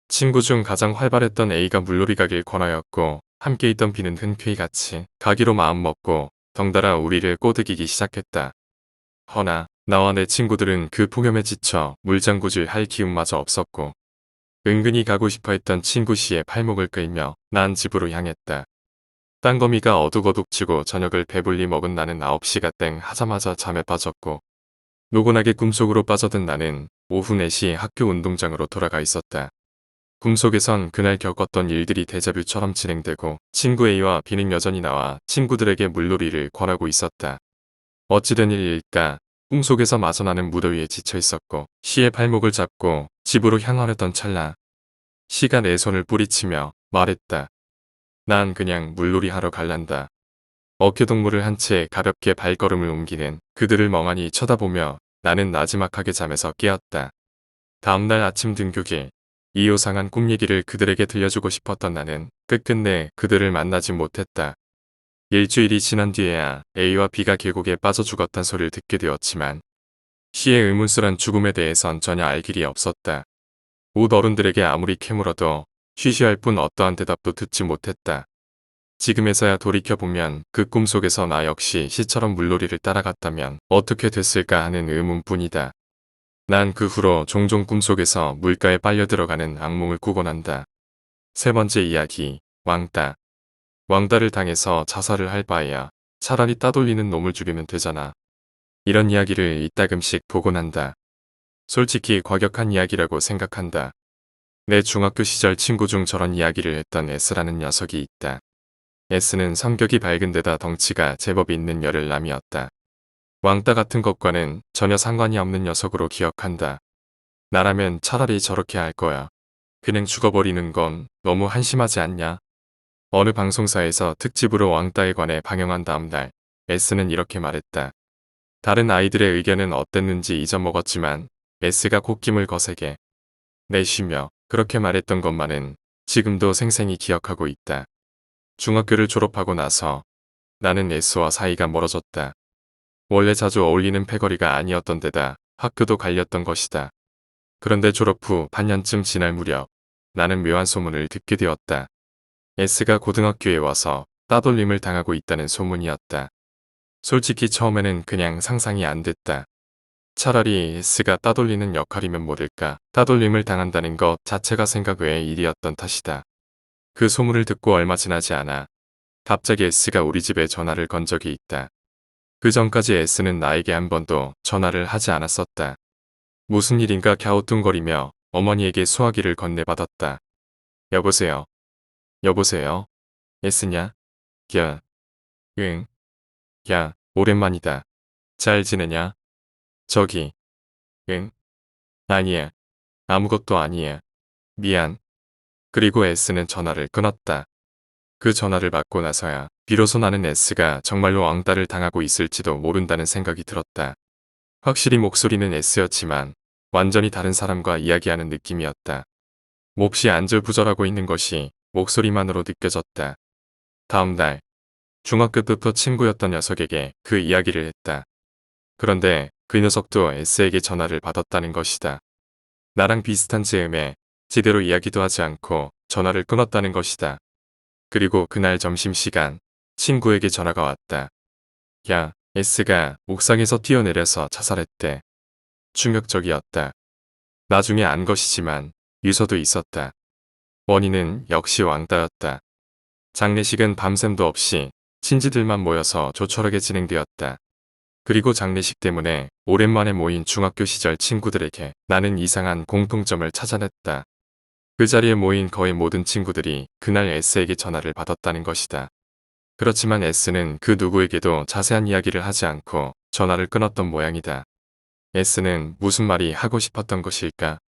친구 중 가장 활발했던 A가 물놀이 가길 권하였고 함께 있던 B는 흔쾌히 같이 가기로 마음먹고 덩달아 우리를 꼬드기기 시작했다. 허나 나와 내 친구들은 그 폭염에 지쳐 물장구질 할 기운마저 없었고 은근히 가고 싶어 했던 친구 C의 팔목을 끌며 난 집으로 향했다. 땅거미가 어둑어둑 치고 저녁을 배불리 먹은 나는 9시가 땡 하자마자 잠에 빠졌고 노곤하게 꿈속으로 빠져든 나는 오후 4시 학교 운동장으로 돌아가 있었다. 꿈속에선 그날 겪었던 일들이 데자뷰처럼 진행되고 친구 A와 B는 여전히 나와 친구들에게 물놀이를 권하고 있었다. 어찌된 일일까? 꿈속에서 마저 나는 무더위에 지쳐 있었고 C의 발목을 잡고 집으로 향하려던 찰나 C가 내 손을 뿌리치며 말했다. 난 그냥 물놀이 하러 갈란다. 어깨동무를 한 채 가볍게 발걸음을 옮기는 그들을 멍하니 쳐다보며 나는 나지막하게 잠에서 깨었다. 다음날 아침 등교길 이호상한 꿈 얘기를 그들에게 들려주고 싶었던 나는 끝끝내 그들을 만나지 못했다. 일주일이 지난 뒤에야 A와 B가 계곡에 빠져 죽었단 소리를 듣게 되었지만 C의 의문스런 죽음에 대해선 전혀 알 길이 없었다. 옷 어른들에게 아무리 캐물어도 쉬쉬할 뿐 어떠한 대답도 듣지 못했다. 지금에서야 돌이켜보면 그 꿈속에서 나 역시 C처럼 물놀이를 따라갔다면 어떻게 됐을까 하는 의문뿐이다. 난 그 후로 종종 꿈속에서 물가에 빨려 들어가는 악몽을 꾸곤 한다. 세 번째 이야기, 왕따. 왕따를 당해서 자살을 할 바에야 차라리 따돌리는 놈을 죽이면 되잖아. 이런 이야기를 이따금씩 보곤 한다. 솔직히 과격한 이야기라고 생각한다. 내 중학교 시절 친구 중 저런 이야기를 했던 S라는 녀석이 있다. S는 성격이 밝은 데다 덩치가 제법 있는 열혈남이었다. 왕따 같은 것과는 전혀 상관이 없는 녀석으로 기억한다. 나라면 차라리 저렇게 할 거야. 그냥 죽어버리는 건 너무 한심하지 않냐? 어느 방송사에서 특집으로 왕따에 관해 방영한 다음 날 S는 이렇게 말했다. 다른 아이들의 의견은 어땠는지 잊어먹었지만 S가 콧김을 거세게 내쉬며 그렇게 말했던 것만은 지금도 생생히 기억하고 있다. 중학교를 졸업하고 나서 나는 S와 사이가 멀어졌다. 원래 자주 어울리는 패거리가 아니었던 데다 학교도 갈렸던 것이다. 그런데 졸업 후 반년쯤 지날 무렵 나는 묘한 소문을 듣게 되었다. S가 고등학교에 와서 따돌림을 당하고 있다는 소문이었다. 솔직히 처음에는 그냥 상상이 안 됐다. 차라리 S가 따돌리는 역할이면 모를까. 따돌림을 당한다는 것 자체가 생각 외의 일이었던 탓이다. 그 소문을 듣고 얼마 지나지 않아 갑자기 S가 우리 집에 전화를 건 적이 있다. 그 전까지 S는 나에게 한 번도 전화를 하지 않았었다. 무슨 일인가 갸우뚱거리며 어머니에게 수화기를 건네받았다. 여보세요. 여보세요. S냐? 야. 응. 야, 오랜만이다. 잘 지내냐? 저기. 응. 아니야. 아무것도 아니야. 미안. 그리고 S는 전화를 끊었다. 그 전화를 받고 나서야 비로소 나는 S가 정말로 왕따를 당하고 있을지도 모른다는 생각이 들었다. 확실히 목소리는 S였지만 완전히 다른 사람과 이야기하는 느낌이었다. 몹시 안절부절하고 있는 것이 목소리만으로 느껴졌다. 다음 날 중학교 때부터 친구였던 녀석에게 그 이야기를 했다. 그런데 그 녀석도 S에게 전화를 받았다는 것이다. 나랑 비슷한 즈음에 제대로 이야기도 하지 않고 전화를 끊었다는 것이다. 그리고 그날 점심시간 친구에게 전화가 왔다. 야, S가 옥상에서 뛰어내려서 자살했대. 충격적이었다. 나중에 안 것이지만 유서도 있었다. 원인은 역시 왕따였다. 장례식은 밤샘도 없이 친지들만 모여서 조촐하게 진행되었다. 그리고 장례식 때문에 오랜만에 모인 중학교 시절 친구들에게 나는 이상한 공통점을 찾아냈다. 그 자리에 모인 거의 모든 친구들이 그날 S에게 전화를 받았다는 것이다. 그렇지만 S는 그 누구에게도 자세한 이야기를 하지 않고 전화를 끊었던 모양이다. S는 무슨 말이 하고 싶었던 것일까?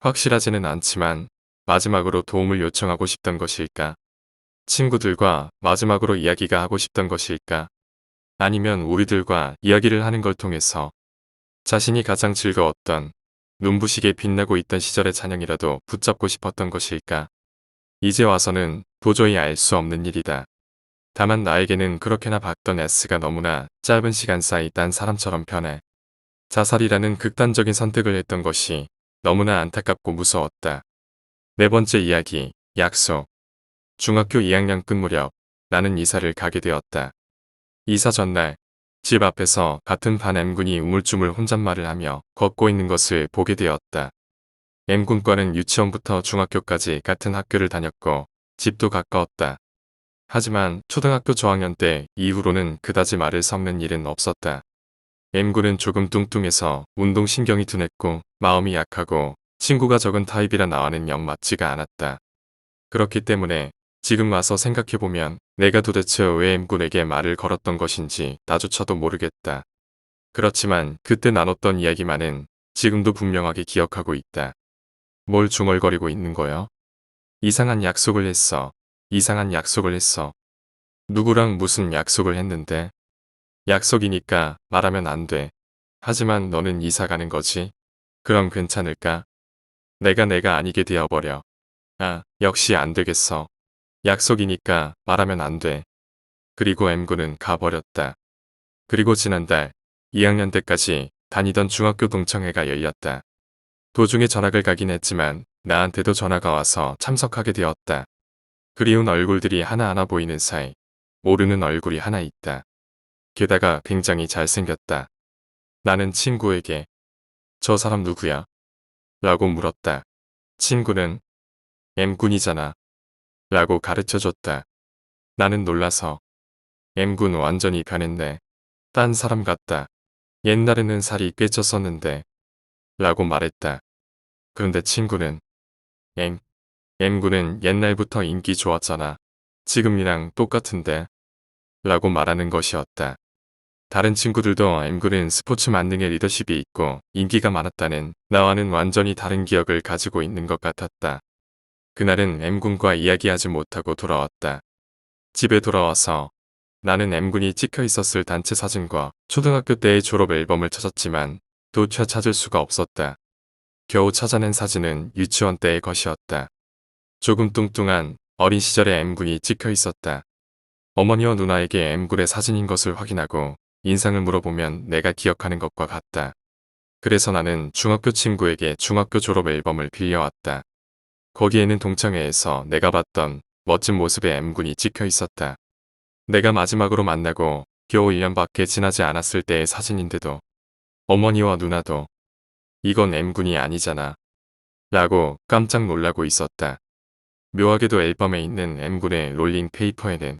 확실하지는 않지만 마지막으로 도움을 요청하고 싶던 것일까? 친구들과 마지막으로 이야기가 하고 싶던 것일까? 아니면 우리들과 이야기를 하는 걸 통해서 자신이 가장 즐거웠던 눈부시게 빛나고 있던 시절의 찬양이라도 붙잡고 싶었던 것일까? 이제 와서는 도저히 알 수 없는 일이다. 다만 나에게는 그렇게나 봤던 S가 너무나 짧은 시간 사이 딴 사람처럼 변해 자살이라는 극단적인 선택을 했던 것이 너무나 안타깝고 무서웠다. 네 번째 이야기, 약속. 중학교 2학년 끝 무렵 나는 이사를 가게 되었다. 이사 전날 집 앞에서 같은 반 M군이 우물쭈물 혼잣말을 하며 걷고 있는 것을 보게 되었다. M군과는 유치원부터 중학교까지 같은 학교를 다녔고 집도 가까웠다. 하지만 초등학교 저학년 때 이후로는 그다지 말을 섞는 일은 없었다. M군은 조금 뚱뚱해서 운동신경이 둔했고 마음이 약하고 친구가 적은 타입이라 나와는 영 맞지가 않았다. 그렇기 때문에 지금 와서 생각해보면 내가 도대체 왜 M군에게 말을 걸었던 것인지 나조차도 모르겠다. 그렇지만 그때 나눴던 이야기만은 지금도 분명하게 기억하고 있다. 뭘 중얼거리고 있는 거요? 이상한 약속을 했어. 이상한 약속을 했어. 누구랑 무슨 약속을 했는데? 약속이니까 말하면 안 돼. 하지만 너는 이사 가는 거지? 그럼 괜찮을까? 내가 아니게 되어버려. 아, 역시 안 되겠어. 약속이니까 말하면 안 돼. 그리고 M군은 가버렸다. 그리고 지난달 2학년 때까지 다니던 중학교 동창회가 열렸다. 도중에 전학을 가긴 했지만 나한테도 전화가 와서 참석하게 되었다. 그리운 얼굴들이 하나하나 보이는 사이 모르는 얼굴이 하나 있다. 게다가 굉장히 잘생겼다. 나는 친구에게 저 사람 누구야? 라고 물었다. 친구는 M군이잖아. 라고 가르쳐줬다. 나는 놀라서 M군 완전히 변했네. 딴 사람 같다. 옛날에는 살이 꽤 쪘었는데. 라고 말했다. 그런데 친구는 M군은 옛날부터 인기 좋았잖아. 지금이랑 똑같은데. 라고 말하는 것이었다. 다른 친구들도 M군은 스포츠 만능의 리더십이 있고 인기가 많았다는 나와는 완전히 다른 기억을 가지고 있는 것 같았다. 그날은 M군과 이야기하지 못하고 돌아왔다. 집에 돌아와서 나는 M군이 찍혀 있었을 단체 사진과 초등학교 때의 졸업 앨범을 찾았지만 도차 찾을 수가 없었다. 겨우 찾아낸 사진은 유치원 때의 것이었다. 조금 뚱뚱한 어린 시절의 M군이 찍혀 있었다. 어머니와 누나에게 M군의 사진인 것을 확인하고 인상을 물어보면 내가 기억하는 것과 같다. 그래서 나는 중학교 친구에게 중학교 졸업 앨범을 빌려왔다. 거기에는 동창회에서 내가 봤던 멋진 모습의 M군이 찍혀 있었다. 내가 마지막으로 만나고 겨우 1년밖에 지나지 않았을 때의 사진인데도 어머니와 누나도 이건 M군이 아니잖아. 라고 깜짝 놀라고 있었다. 묘하게도 앨범에 있는 M군의 롤링 페이퍼에는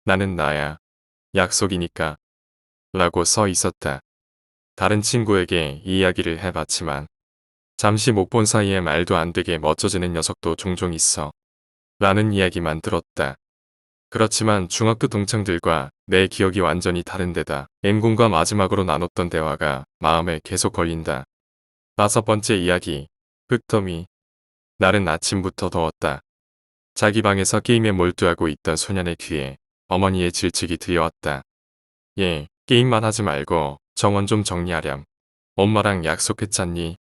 나는 나야. 약속이니까. 라고 써 있었다. 다른 친구에게 이 이야기를 해봤지만 잠시 못 본 사이에 말도 안 되게 멋져지는 녀석도 종종 있어. 라는 이야기만 들었다. 그렇지만 중학교 동창들과 내 기억이 완전히 다른데다 M군과 마지막으로 나눴던 대화가 마음에 계속 걸린다. 5번째 이야기. 흑더미. 날은 아침부터 더웠다. 자기 방에서 게임에 몰두하고 있던 소년의 귀에 어머니의 질책이 들려왔다. 얘, 게임만 하지 말고 정원 좀 정리하렴. 엄마랑 약속했잖니.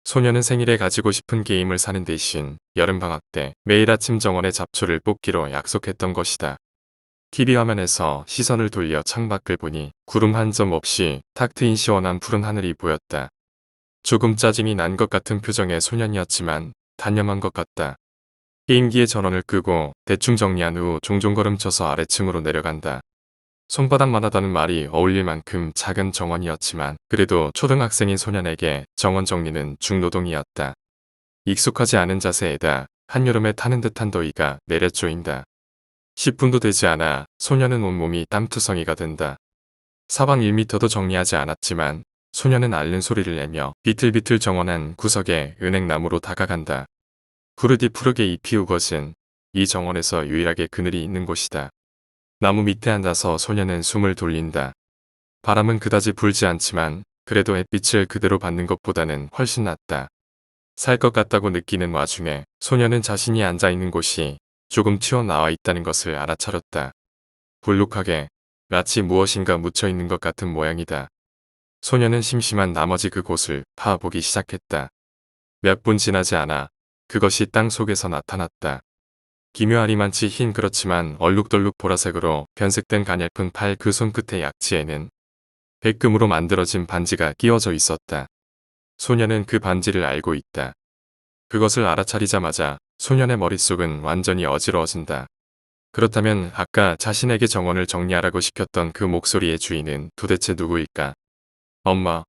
소년은 생일에 가지고 싶은 게임을 사는 대신 여름방학 때 매일 아침 정원에 잡초를 뽑기로 약속했던 것이다. TV 화면에서 시선을 돌려 창밖을 보니 구름 한 점 없이 탁 트인 시원한 푸른 하늘이 보였다. 조금 짜증이 난 것 같은 표정의 소년이었지만 단념한 것 같다. 게임기의 전원을 끄고 대충 정리한 후 종종 걸음쳐서 아래층으로 내려간다. 손바닥만 하다는 말이 어울릴 만큼 작은 정원이었지만 그래도 초등학생인 소년에게 정원 정리는 중노동이었다. 익숙하지 않은 자세에다 한여름에 타는 듯한 더위가 내려쪼인다. 10분도 되지 않아 소년은 온몸이 땀투성이가 된다. 사방 1미터도 정리하지 않았지만 소년은 앓는 소리를 내며 비틀비틀 정원한 구석에 은행나무로 다가간다. 푸르디 푸르게 잎이 우거진 이 정원에서 유일하게 그늘이 있는 곳이다. 나무 밑에 앉아서 소년은 숨을 돌린다. 바람은 그다지 불지 않지만 그래도 햇빛을 그대로 받는 것보다는 훨씬 낫다. 살 것 같다고 느끼는 와중에 소녀는 자신이 앉아있는 곳이 조금 튀어나와 있다는 것을 알아차렸다. 불룩하게 마치 무엇인가 묻혀있는 것 같은 모양이다. 소녀는 심심한 나머지 그곳을 파보기 시작했다. 몇 분 지나지 않아 그것이 땅 속에서 나타났다. 기묘하리만치 흰 그렇지만 얼룩덜룩 보라색으로 변색된 가냘픈 팔 그 손끝의 약지에는 백금으로 만들어진 반지가 끼워져 있었다. 소녀는 그 반지를 알고 있다. 그것을 알아차리자마자 소년의 머릿속은 완전히 어지러워진다. 그렇다면 아까 자신에게 정원을 정리하라고 시켰던 그 목소리의 주인은 도대체 누구일까? 엄마.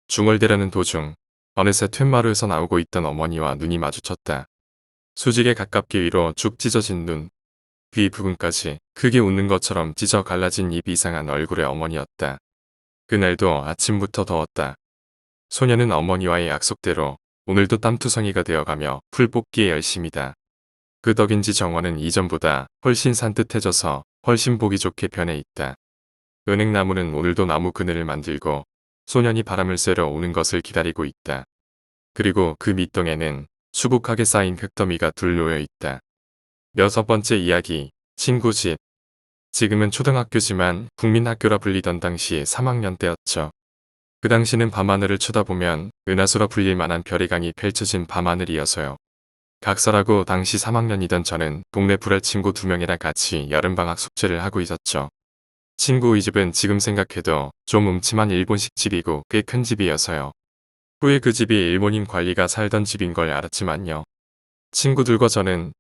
중얼대려는 도중 어느새 툇마루에서 나오고 있던 어머니와 눈이 마주쳤다. 수직에 가깝게 위로 쭉 찢어진 눈, 귀 부근까지 크게 웃는 것처럼 찢어 갈라진 입 이상한 얼굴의 어머니였다. 그날도 아침부터 더웠다. 소녀는 어머니와의 약속대로 오늘도 땀투성이가 되어가며 풀 뽑기에 열심이다. 그 덕인지 정원은 이전보다 훨씬 산뜻해져서 훨씬 보기 좋게 변해 있다. 은행나무는 오늘도 나무 그늘을 만들고 소년이 바람을 쐬러 오는 것을 기다리고 있다. 그리고 그 밑동에는 수북하게 쌓인 흙더미가 둘 놓여 있다. 6번째 이야기, 친구 집. 지금은 초등학교지만 국민학교라 불리던 당시 3학년 때였죠. 그 당시는 밤하늘을 쳐다보면 은하수라 불릴 만한 별의강이 펼쳐진 밤하늘이어서요. 각설하고 당시 3학년이던 저는 동네 불알 친구 2명이랑 같이 여름방학 숙제를 하고 있었죠. 친구의 집은 지금 생각해도 좀 음침한 일본식 집이고 꽤 큰 집이어서요. 후에 그 집이 일본인 관리가 살던 집인 걸 알았지만요. 친구들과 저는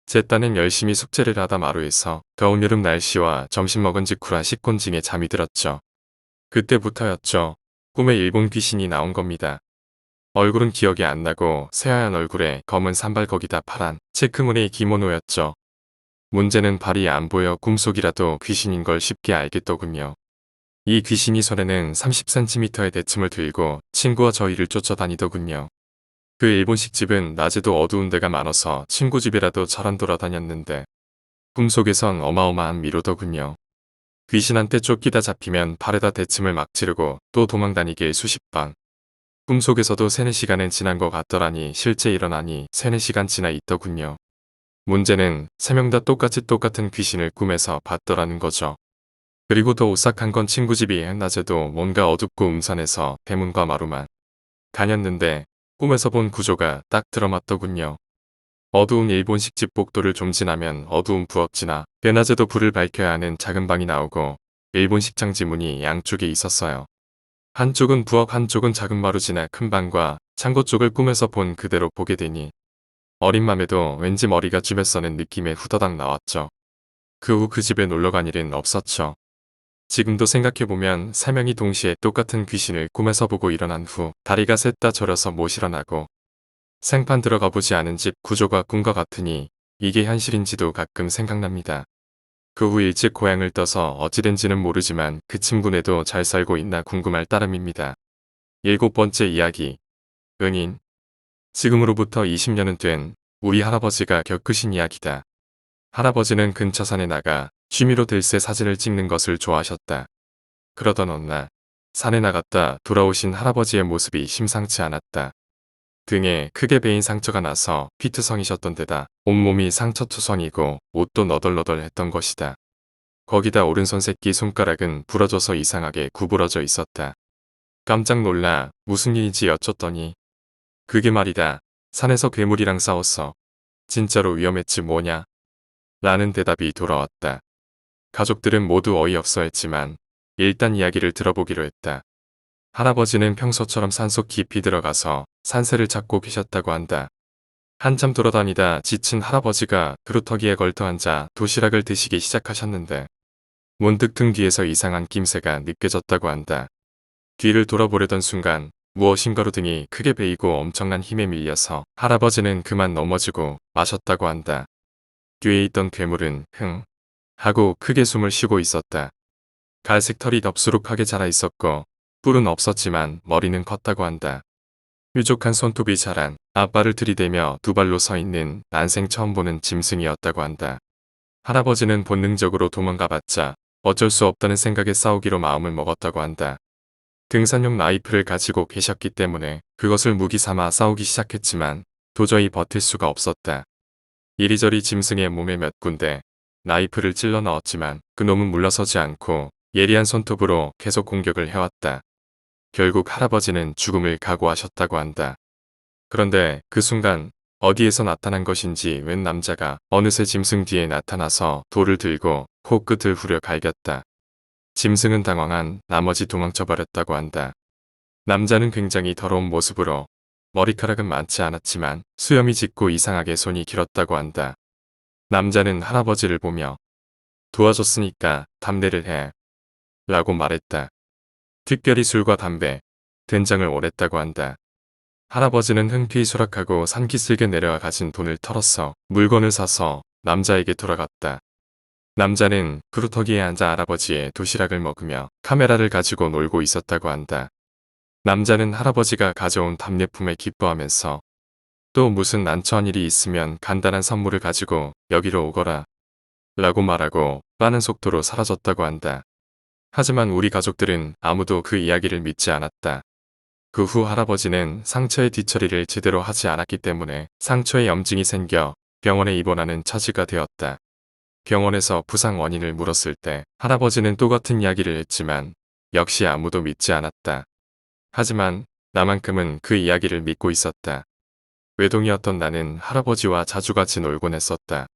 제 딴엔 열심히 숙제를 하다 마루에서 더운 여름 날씨와 점심 먹은 직후라 식곤증에 잠이 들었죠. 그때부터였죠. 꿈에 일본 귀신이 나온 겁니다. 얼굴은 기억이 안 나고 새하얀 얼굴에 검은 산발 거기다 파란 체크무늬 기모노였죠. 문제는 발이 안 보여 꿈속이라도 귀신인 걸 쉽게 알겠더군요. 이 귀신이 손에는 30cm의 대침을 들고 친구와 저희를 쫓아다니더군요. 그 일본식 집은 낮에도 어두운 데가 많아서 친구 집이라도 저런 돌아다녔는데 꿈속에선 어마어마한 미로더군요. 귀신한테 쫓기다 잡히면 발에다 대침을 막 지르고 또 도망다니길 수십 번. 꿈속에서도 3-4시간은 지난 것 같더라니 실제 일어나니 3-4시간 지나 있더군요. 문제는 3명 다 똑같은 귀신을 꿈에서 봤더라는 거죠. 그리고 더 오싹한 건 친구 집이 낮에도 뭔가 어둡고 음산해서 대문과 마루만 다녔는데 꿈에서 본 구조가 딱 들어맞더군요. 어두운 일본식 집 복도를 좀 지나면 어두운 부엌 지나 대낮에도 불을 밝혀야 하는 작은 방이 나오고 일본식 장지문이 양쪽에 있었어요. 한쪽은 부엌 한쪽은 작은 마루 지나 큰 방과 창고 쪽을 꿈에서 본 그대로 보게 되니 어린 맘에도 왠지 머리가 쥐며서는 느낌에 후다닥 나왔죠. 그 후 그 집에 놀러간 일은 없었죠. 지금도 생각해보면 3명이 동시에 똑같은 귀신을 꿈에서 보고 일어난 후 다리가 셋 다 저려서 못 일어나고 생판 들어가보지 않은 집 구조가 꿈과 같으니 이게 현실인지도 가끔 생각납니다. 그 후 일찍 고향을 떠서 어찌된지는 모르지만 그 친구네도 잘 살고 있나 궁금할 따름입니다. 7번째 이야기. 은인. 지금으로부터 20년은 된 우리 할아버지가 겪으신 이야기다. 할아버지는 근처 산에 나가 취미로 들새 사진을 찍는 것을 좋아하셨다. 그러던 어느 날 산에 나갔다 돌아오신 할아버지의 모습이 심상치 않았다. 등에 크게 베인 상처가 나서 피투성이셨던 데다 온몸이 상처투성이고 옷도 너덜너덜했던 것이다. 거기다 오른손 새끼 손가락은 부러져서 이상하게 구부러져 있었다. 깜짝 놀라 무슨 일인지 여쭸더니 그게 말이다. 산에서 괴물이랑 싸웠어. 진짜로 위험했지 뭐냐? 라는 대답이 돌아왔다. 가족들은 모두 어이없어 했지만 일단 이야기를 들어보기로 했다. 할아버지는 평소처럼 산속 깊이 들어가서 산새를 찾고 계셨다고 한다. 한참 돌아다니다 지친 할아버지가 그루터기에 걸터 앉아 도시락을 드시기 시작하셨는데 문득 등 뒤에서 이상한 낌새가 느껴졌다고 한다. 뒤를 돌아보려던 순간 무엇인가로 등이 크게 베이고 엄청난 힘에 밀려서 할아버지는 그만 넘어지고 마셨다고 한다. 뒤에 있던 괴물은 흥 하고 크게 숨을 쉬고 있었다. 갈색 털이 덥수룩하게 자라 있었고 뿔은 없었지만 머리는 컸다고 한다. 뾰족한 손톱이 자란 앞발을 들이대며 두 발로 서 있는 난생 처음 보는 짐승이었다고 한다. 할아버지는 본능적으로 도망가봤자 어쩔 수 없다는 생각에 싸우기로 마음을 먹었다고 한다. 등산용 나이프를 가지고 계셨기 때문에 그것을 무기 삼아 싸우기 시작했지만 도저히 버틸 수가 없었다. 이리저리 짐승의 몸에 몇 군데 나이프를 찔러 넣었지만 그놈은 물러서지 않고 예리한 손톱으로 계속 공격을 해왔다. 결국 할아버지는 죽음을 각오하셨다고 한다. 그런데 그 순간 어디에서 나타난 것인지 웬 남자가 어느새 짐승 뒤에 나타나서 돌을 들고 코끝을 후려 갈겼다. 짐승은 당황한 나머지 도망쳐버렸다고 한다. 남자는 굉장히 더러운 모습으로 머리카락은 많지 않았지만 수염이 짙고 이상하게 손이 길었다고 한다. 남자는 할아버지를 보며 도와줬으니까 담배를 해 라고 말했다. 특별히 술과 담배, 된장을 오랬다고 한다. 할아버지는 흔쾌히 수락하고 산기슭에 내려와 가진 돈을 털어서 물건을 사서 남자에게 돌아갔다. 남자는 그루터기에 앉아 할아버지의 도시락을 먹으며 카메라를 가지고 놀고 있었다고 한다. 남자는 할아버지가 가져온 답례품에 기뻐하면서 또 무슨 난처한 일이 있으면 간단한 선물을 가지고 여기로 오거라 라고 말하고 빠른 속도로 사라졌다고 한다. 하지만 우리 가족들은 아무도 그 이야기를 믿지 않았다. 그 후 할아버지는 상처의 뒤처리를 제대로 하지 않았기 때문에 상처에 염증이 생겨 병원에 입원하는 처지가 되었다. 병원에서 부상 원인을 물었을 때 할아버지는 똑같은 이야기를 했지만 역시 아무도 믿지 않았다. 하지만 나만큼은 그 이야기를 믿고 있었다. 외동이었던 나는 할아버지와 자주 같이 놀곤 했었다.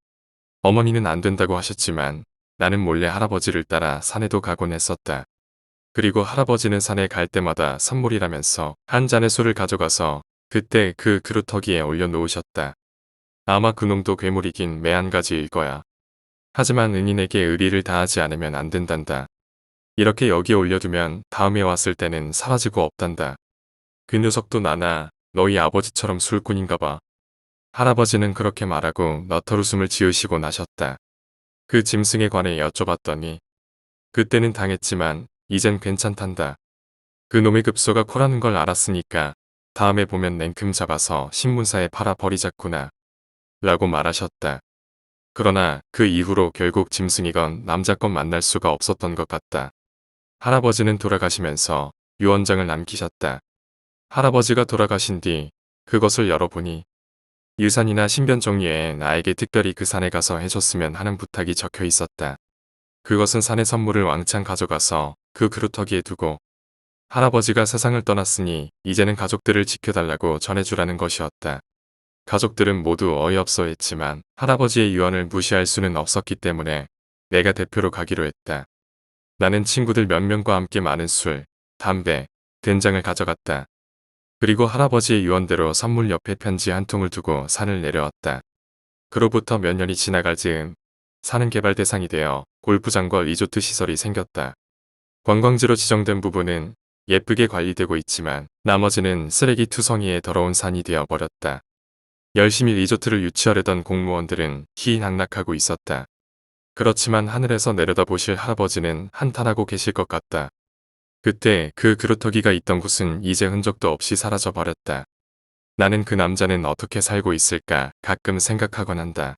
어머니는 안 된다고 하셨지만 나는 몰래 할아버지를 따라 산에도 가곤 했었다. 그리고 할아버지는 산에 갈 때마다 선물이라면서 한 잔의 술을 가져가서 그때 그 그루터기에 올려놓으셨다. 아마 그놈도 괴물이긴 매 한 가지일 거야. 하지만 은인에게 의리를 다하지 않으면 안 된단다. 이렇게 여기에 올려두면 다음에 왔을 때는 사라지고 없단다. 그 녀석도 나나 너희 아버지처럼 술꾼인가 봐. 할아버지는 그렇게 말하고 너털웃음을 지으시고 나셨다. 그 짐승에 관해 여쭤봤더니 그때는 당했지만 이젠 괜찮단다. 그 놈의 급소가 코라는 걸 알았으니까 다음에 보면 냉큼 잡아서 신문사에 팔아 버리자꾸나 라고 말하셨다. 그러나 그 이후로 결국 짐승이건 남자건 만날 수가 없었던 것 같다. 할아버지는 돌아가시면서 유언장을 남기셨다. 할아버지가 돌아가신 뒤 그것을 열어보니 유산이나 신변 종류에 나에게 특별히 그 산에 가서 해줬으면 하는 부탁이 적혀 있었다. 그것은 산의 선물을 왕창 가져가서 그 그루터기에 두고 할아버지가 세상을 떠났으니 이제는 가족들을 지켜달라고 전해주라는 것이었다. 가족들은 모두 어이없어 했지만 할아버지의 유언을 무시할 수는 없었기 때문에 내가 대표로 가기로 했다. 나는 친구들 몇 명과 함께 많은 술, 담배, 된장을 가져갔다. 그리고 할아버지의 유언대로 선물 옆에 편지 한 통을 두고 산을 내려왔다. 그로부터 몇 년이 지나갈 즈음 산은 개발 대상이 되어 골프장과 리조트 시설이 생겼다. 관광지로 지정된 부분은 예쁘게 관리되고 있지만 나머지는 쓰레기 투성이에 더러운 산이 되어 버렸다. 열심히 리조트를 유치하려던 공무원들은 희희낙낙하고 있었다. 그렇지만 하늘에서 내려다보실 할아버지는 한탄하고 계실 것 같다. 그때 그 그루터기가 있던 곳은 이제 흔적도 없이 사라져 버렸다. 나는 그 남자는 어떻게 살고 있을까 가끔 생각하곤 한다.